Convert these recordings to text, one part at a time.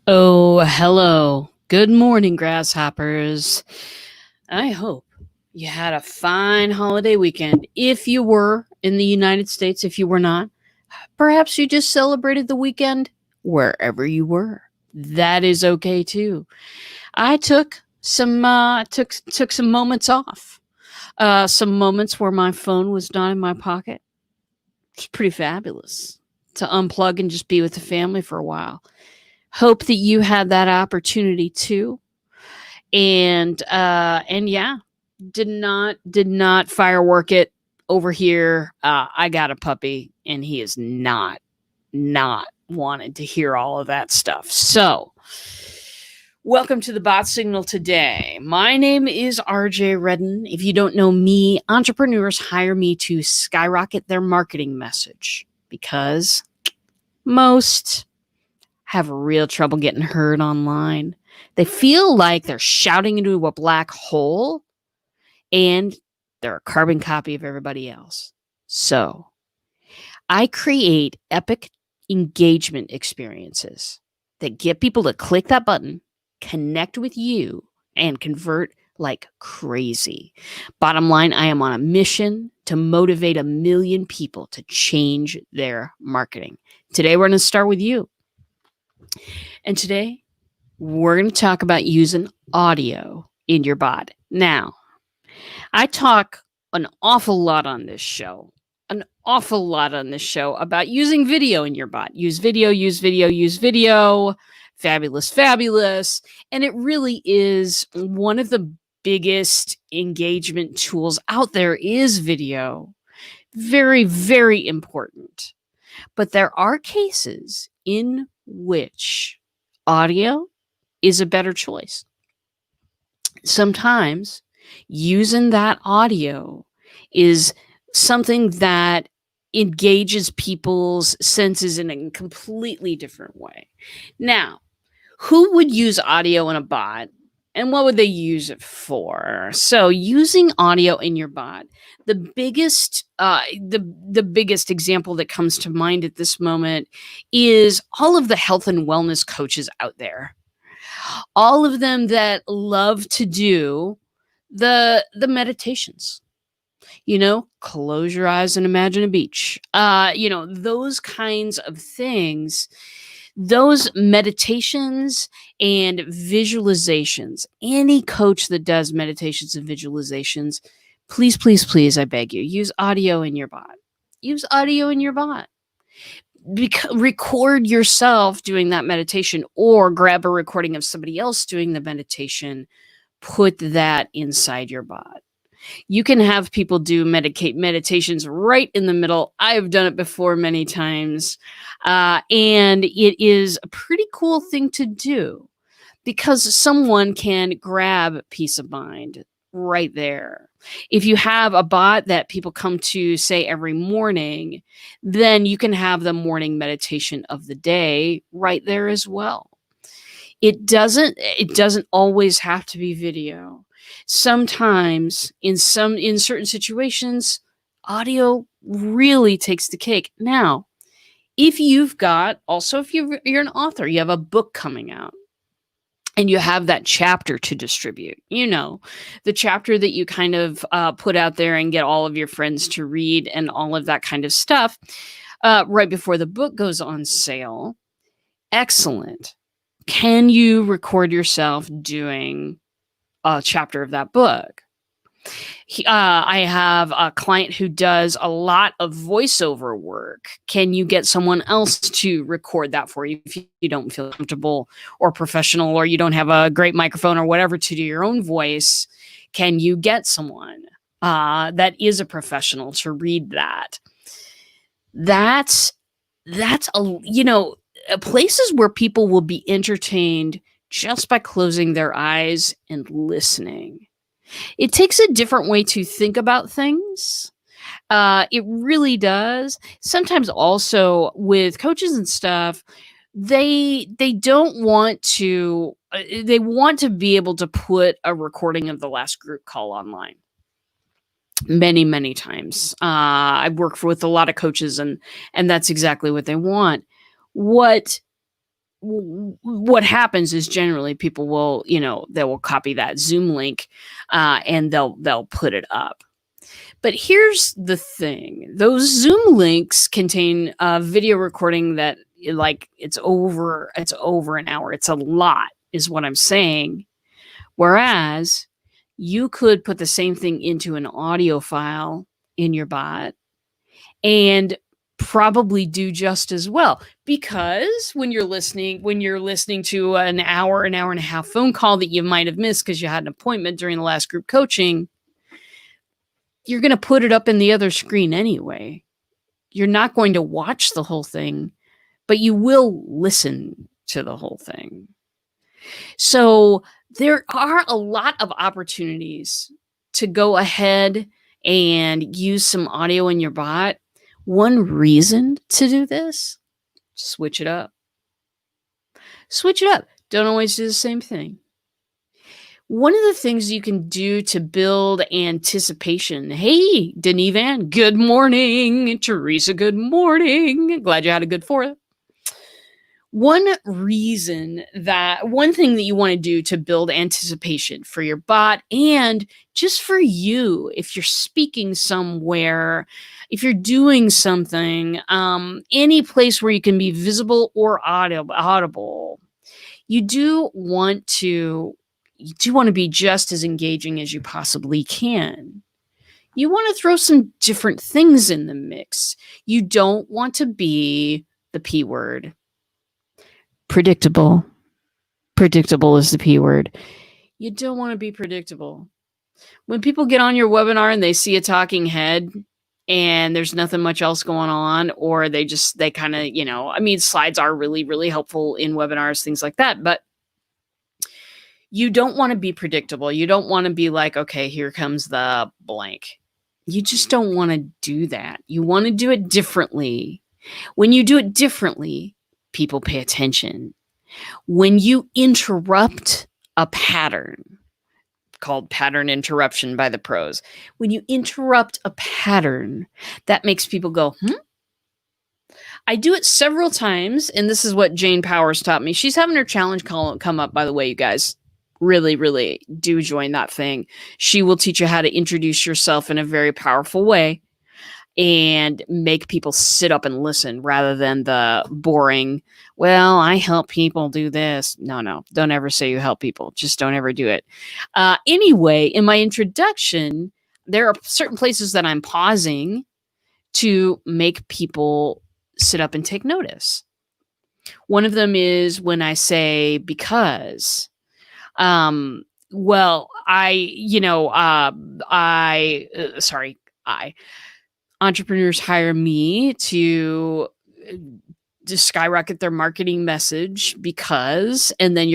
Oh, hello. Good morning, grasshoppers. I hope you had a fine holiday weekend. If you were in the United States, if you were not, perhaps you just celebrated the weekend wherever you were. That is okay too. I took some moments off. Some moments where my phone was not in my pocket. It's pretty fabulous to unplug and just be with the family for a while. Hope that you had that opportunity too. And yeah, did not firework it over here. I got a puppy and he is not wanted to hear all of that stuff. So welcome to the Bot Signal today. My name is RJ Redden. If you don't know me, entrepreneurs hire me to skyrocket their marketing message because most have real trouble getting heard online. They feel like they're shouting into a black hole and they're a carbon copy of everybody else. So I create epic engagement experiences that get people to click that button, connect with you, and convert like crazy. Bottom line, I am on a mission to motivate 1 million people to change their marketing. Today, we're going to start with you. And today, we're going to talk about using audio in your bot. Now, I talk an awful lot on this show about using video in your bot. Use video. Fabulous. And it really is one of the biggest engagement tools out there is video. Very, very important. But there are cases in which audio is a better choice. Sometimes using that audio is something that engages people's senses in a completely different way. Now, who would use audio in a bot and what would they use it for? So using audio in your bot, the biggest example that comes to mind at this moment is all of the health and wellness coaches out there. All of them that love to do the meditations. Close your eyes and imagine a beach. Those kinds of things. Those meditations and visualizations, any coach that does meditations and visualizations, please, I beg you, use audio in your bot. Record yourself doing that meditation or grab a recording of somebody else doing the meditation. Put that inside your bot. You can have people do meditations right in the middle. I've done it before many times. And it is a pretty cool thing to do because someone can grab peace of mind right there. If you have a bot that people come to, say, every morning, then you can have the morning meditation of the day right there as well. It doesn't always have to be video. Sometimes in certain situations, audio really takes the cake. Now, if you're an author, you have a book coming out and you have that chapter to distribute, the chapter that you kind of put out there and get all of your friends to read and all of that kind of stuff right before the book goes on sale. Excellent. Can you record yourself doing a chapter of that book? I have a client who does a lot of voiceover work. Can you get someone else to record that for you if you don't feel comfortable or professional or you don't have a great microphone or whatever to do your own voice? Can you get someone that is a professional to read that? That's places where people will be entertained just by closing their eyes and listening. It takes a different way to think about things, It really does. Sometimes also with coaches and stuff, they don't want to they want to be able to put a recording of the last group call online many times. I've worked with a lot of coaches, and that's exactly what they want. What what happens is generally people will, they will copy that Zoom link, and they'll put it up. But here's the thing: those Zoom links contain a video recording that, like, it's over an hour. It's a lot, is what I'm saying. Whereas you could put the same thing into an audio file in your bot and probably do just as well, because when you're listening to an hour and a half phone call that you might have missed because you had an appointment during the last group coaching, you're going to put it up in the other screen anyway. You're not going to watch the whole thing, but you will listen to the whole thing. So there are a lot of opportunities to go ahead and use some audio in your bot. One reason to do this: switch it up. Switch it up. Don't always do the same thing. One of the things you can do to build anticipation. Hey, Denivan, good morning. Teresa, good morning. Glad you had a good 4th. One thing that you want to do to build anticipation for your bot and just for you, if you're speaking somewhere, if you're doing something, any place where you can be visible or audible, you do want to be just as engaging as you possibly can. You want to throw some different things in the mix. You don't want to be the P word. Predictable. Predictable is the P word. You don't want to be predictable. When people get on your webinar and they see a talking head and there's nothing much else going on, or they kind of, slides are really helpful in webinars, things like that, but you don't want to be predictable. You don't want to be like, okay, here comes the blank. You just don't want to do that. You want to do it differently. When you do it differently, people pay attention. When you interrupt a pattern, called pattern interruption by the pros, when you interrupt a pattern, that makes people go, I do it several times, and this is what Jane Powers taught me. She's having her challenge come up, by the way, you guys. Really do join that thing. She will teach you how to introduce yourself in a very powerful way and make people sit up and listen rather than the boring, well, I help people do this. No, don't ever say you help people. Just don't ever do it. Anyway, in my introduction, there are certain places that I'm pausing to make people sit up and take notice. One of them is when I say because. Entrepreneurs hire me to skyrocket their marketing message because, and then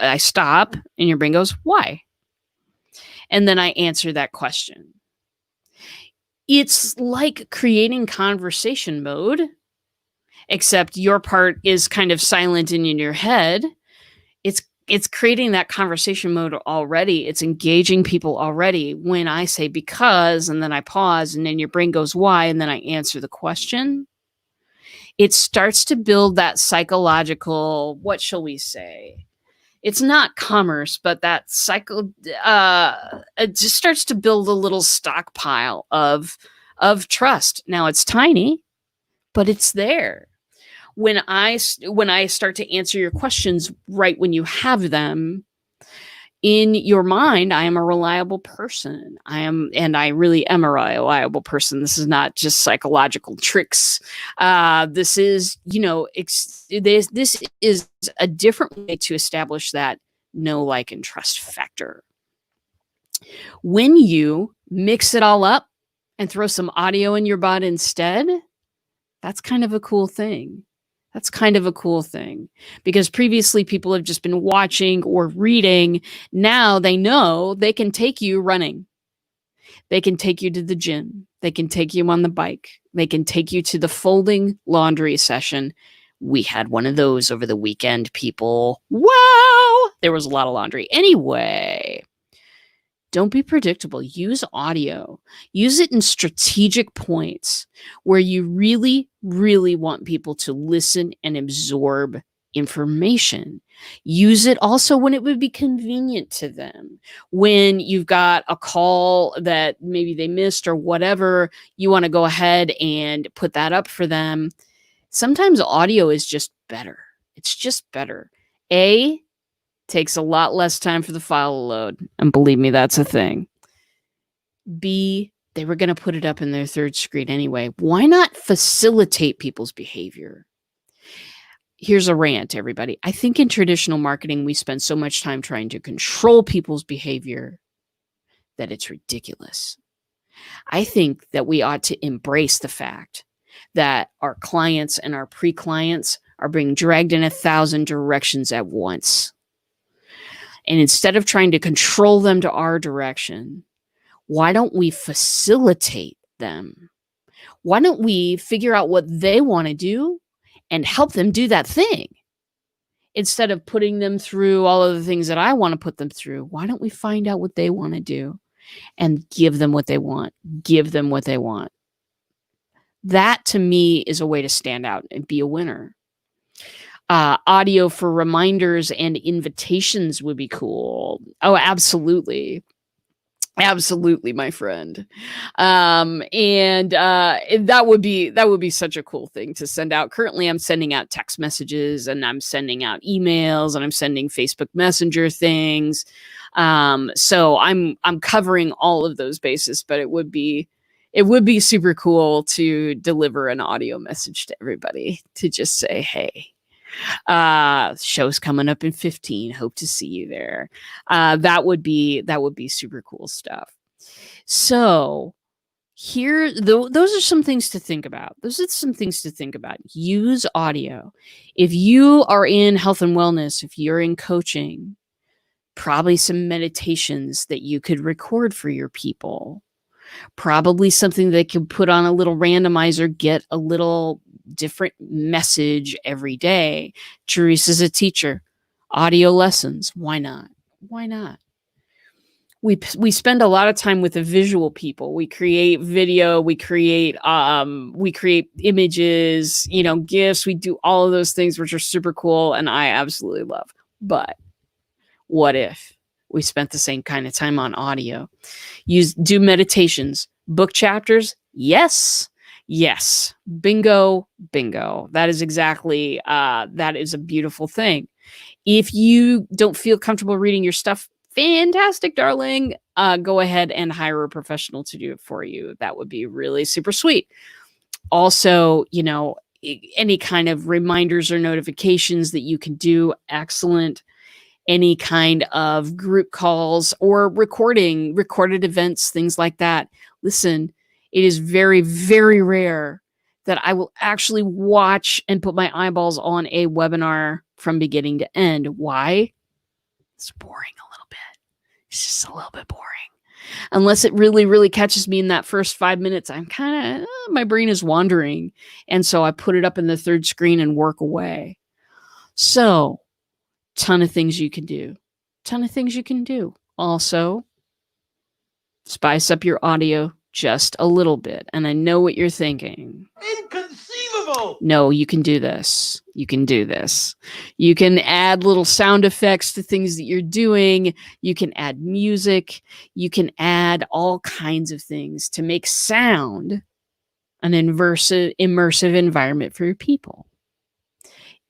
I stop and your brain goes, why? And then I answer that question. It's like creating conversation mode, except your part is kind of silent and in your head. It's creating that conversation mode already. It's engaging people already when I say because, and then I pause, and then your brain goes, why? And then I answer the question. It starts to build that psychological, what shall we say? It's not commerce, but that it just starts to build a little stockpile of trust. Now it's tiny, but it's there. When I start to answer your questions right when you have them, in your mind, I am a reliable person. I really am a reliable person. This is not just psychological tricks. This is, this is a different way to establish that know, like, and trust factor. When you mix it all up and throw some audio in your bot instead, that's kind of a cool thing. That's kind of a cool thing, because previously people have just been watching or reading. Now they know they can take you running. They can take you to the gym. They can take you on the bike. They can take you to the folding laundry session. We had one of those over the weekend, people. Wow! There was a lot of laundry. Anyway, don't be predictable. Use audio. Use it in strategic points where you really, really want people to listen and absorb information. Use it also when it would be convenient to them. When you've got a call that maybe they missed or whatever, you want to go ahead and put that up for them. Sometimes audio is just better. It's just better. Takes a lot less time for the file to load. And believe me, that's a thing. B, they were going to put it up in their third screen anyway. Why not facilitate people's behavior? Here's a rant, everybody. I think in traditional marketing, we spend so much time trying to control people's behavior that it's ridiculous. I think that we ought to embrace the fact that our clients and our pre-clients are being dragged in 1,000 directions at once. And instead of trying to control them to our direction, why don't we facilitate them? Why don't we figure out what they want to do and help them do that thing? Instead of putting them through all of the things that I want to put them through, why don't we find out what they want to do and give them what they want? Give them what they want. That to me is a way to stand out and be a winner. Audio for reminders and invitations would be cool. Oh, absolutely. Absolutely, my friend. And that would be such a cool thing to send out. Currently, I'm sending out text messages and I'm sending out emails and I'm sending Facebook Messenger things. So I'm covering all of those bases, but it would be super cool to deliver an audio message to everybody to just say, hey, show's coming up in 15. Hope to see you there. That would be super cool stuff. So here, those are some things to think about. Use audio. If you are in health and wellness, if you're in coaching, probably some meditations that you could record for your people. Probably something they could put on a little randomizer, get a little different message every day. Teresa's a teacher. Audio lessons. Why not? Why not? We spend a lot of time with the visual people. We create video, we create images, GIFs. We do all of those things, which are super cool and I absolutely love. But what if we spent the same kind of time on audio? Do meditations, book chapters? Yes. Bingo. That is exactly, that is a beautiful thing. If you don't feel comfortable reading your stuff, fantastic, darling. Go ahead and hire a professional to do it for you. That would be really super sweet. Also, any kind of reminders or notifications that you can do, excellent. Any kind of group calls or recorded events, things like that. Listen, it is very, very rare that I will actually watch and put my eyeballs on a webinar from beginning to end. Why? It's boring a little bit. It's just a little bit boring. Unless it really, really catches me in that first 5 minutes, I'm kind of, my brain is wandering. And so I put it up in the third screen and work away. So, ton of things you can do. Also, spice up your audio just a little bit. And I know what you're thinking. Inconceivable! No, you can do this. You can add little sound effects to things that you're doing. You can add music. You can add all kinds of things to make sound an immersive environment for your people.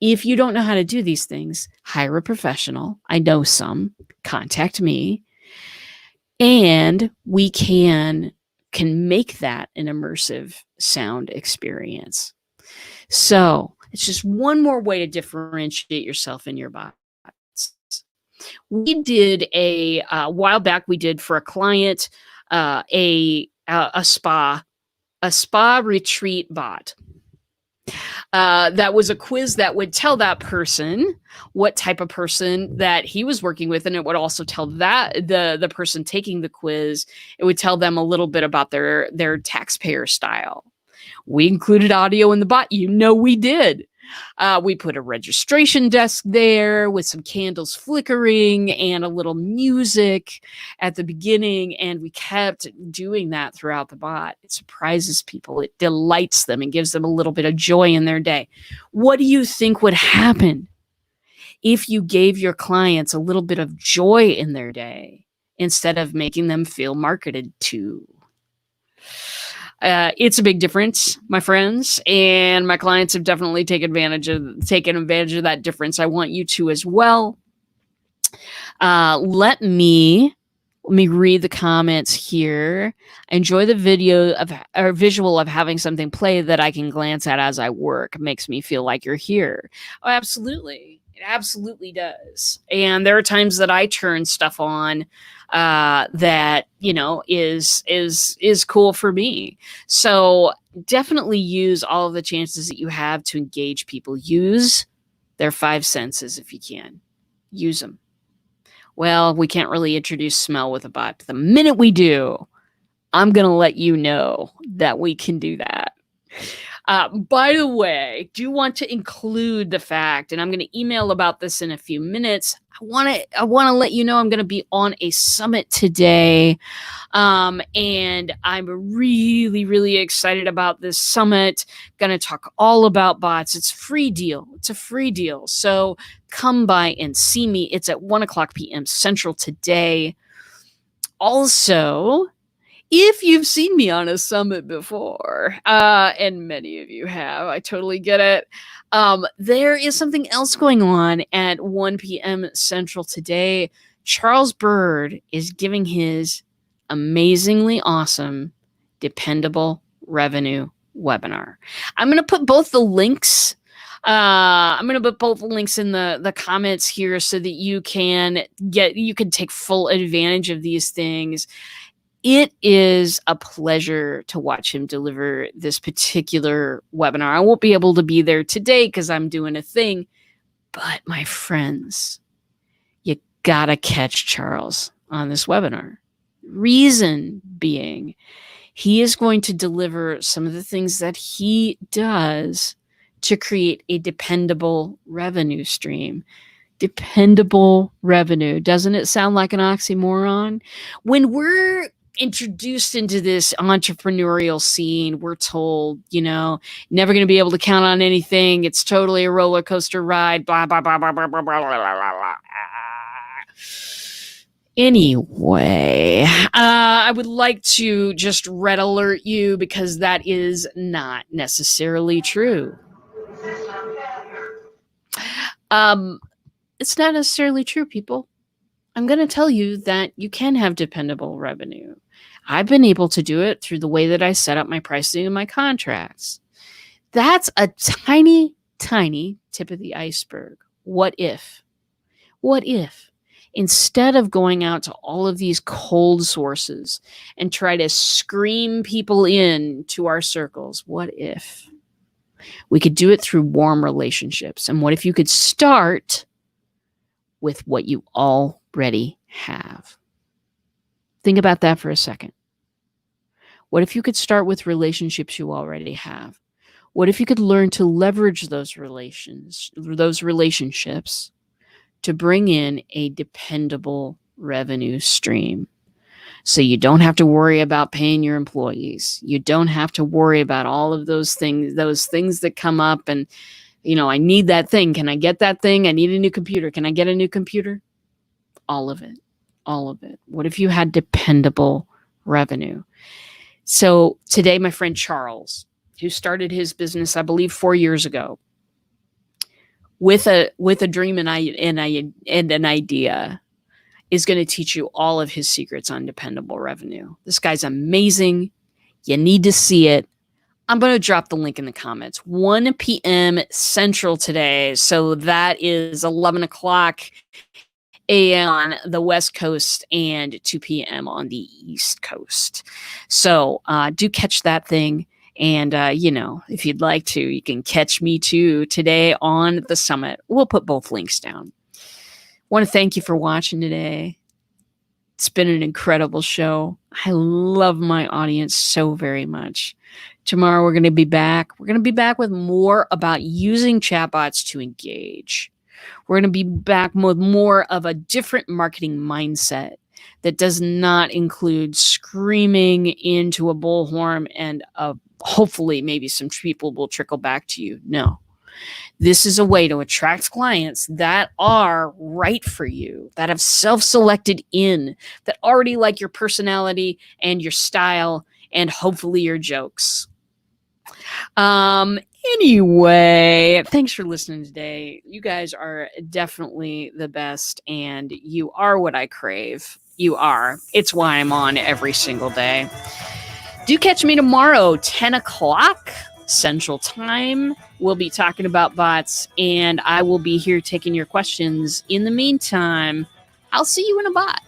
If you don't know how to do these things, hire a professional. I know some. Contact me. And we can make that an immersive sound experience. So it's just one more way to differentiate yourself in your bots. We did a while back, we did for a client, a spa retreat bot. That was a quiz that would tell that person what type of person that he was working with, and it would also tell that the person taking the quiz, it would tell them a little bit about their taxpayer style. We included audio in the bot. We did. We put a registration desk there with some candles flickering and a little music at the beginning, and we kept doing that throughout the bot. It surprises people. It delights them and gives them a little bit of joy in their day. What do you think would happen if you gave your clients a little bit of joy in their day instead of making them feel marketed to? It's a big difference, my friends, and my clients have definitely taken advantage of that difference. I want you to as well. Let me read the comments here. I enjoy the visual of having something play that I can glance at as I work. It makes me feel like you're here. Oh, absolutely. It absolutely does. And there are times that I turn stuff on that is cool for me. So definitely use all of the chances that you have to engage people. Use their 5 senses if you can. Use them. Well, we can't really introduce smell with a bot. But the minute we do, I'm going to let you know that we can do that. By the way, do want to include the fact, and I'm going to email about this in a few minutes. I want to let you know I'm going to be on a summit today, and I'm really, really excited about this summit. Going to talk all about bots. It's a free deal. So come by and see me. It's at 1:00 p.m. Central today. Also, if you've seen me on a summit before, and many of you have, I totally get it. There is something else going on at 1 p.m. Central today. Charles Bird is giving his amazingly awesome Dependable Revenue webinar. I'm going to put both the links. I'm going to put both the links in the comments here so that you can take full advantage of these things. It is a pleasure to watch him deliver this particular webinar. I won't be able to be there today because I'm doing a thing, but my friends, you gotta catch Charles on this webinar. Reason being, he is going to deliver some of the things that he does to create a dependable revenue stream. Dependable revenue. Doesn't it sound like an oxymoron? When we're introduced into this entrepreneurial scene, we're told, never going to be able to count on anything. It's totally a roller coaster ride, blah, blah, blah, blah, blah, blah, blah, blah, blah, blah. Anyway, I would like to just red alert you because that is not necessarily true. It's not necessarily true, people. I'm going to tell you that you can have dependable revenue. I've been able to do it through the way that I set up my pricing and my contracts. That's a tiny, tiny tip of the iceberg. What if instead of going out to all of these cold sources and try to scream people in to our circles, what if we could do it through warm relationships? And what if you could start with what you already have? Think about that for a second. What if you could start with relationships you already have? What if you could learn to leverage those relationships to bring in a dependable revenue stream? So you don't have to worry about paying your employees. You don't have to worry about all of those things that come up and, I need that thing. Can I get that thing? I need a new computer. Can I get a new computer? All of it. What if you had dependable revenue? So today, my friend Charles, who started his business, I believe 4 years ago, with a dream and an idea, is going to teach you all of his secrets on dependable revenue. This guy's amazing. You need to see it. I'm going to drop the link in the comments. 1 p.m. Central today. So that is 11:00 a.m. on the West Coast and 2 p.m. on the East Coast. So do catch that thing And, if you'd like to, you can catch me too today on the summit. We'll put both links down. Want to thank you for watching today. It's been an incredible show. I love my audience so very much. Tomorrow we're going to be back. We're going to be back with more about using chatbots to engage. We're going to be back with more of a different marketing mindset that does not include screaming into a bullhorn and hopefully maybe some people will trickle back to you. No. This is a way to attract clients that are right for you, that have self-selected in, that already like your personality and your style and hopefully your jokes. Anyway, thanks for listening today. You guys are definitely the best, and you are what I crave. You are. It's why I'm on every single day. Do catch me tomorrow, 10 o'clock Central Time. We'll be talking about bots, and I will be here taking your questions. In the meantime, I'll see you in a bot.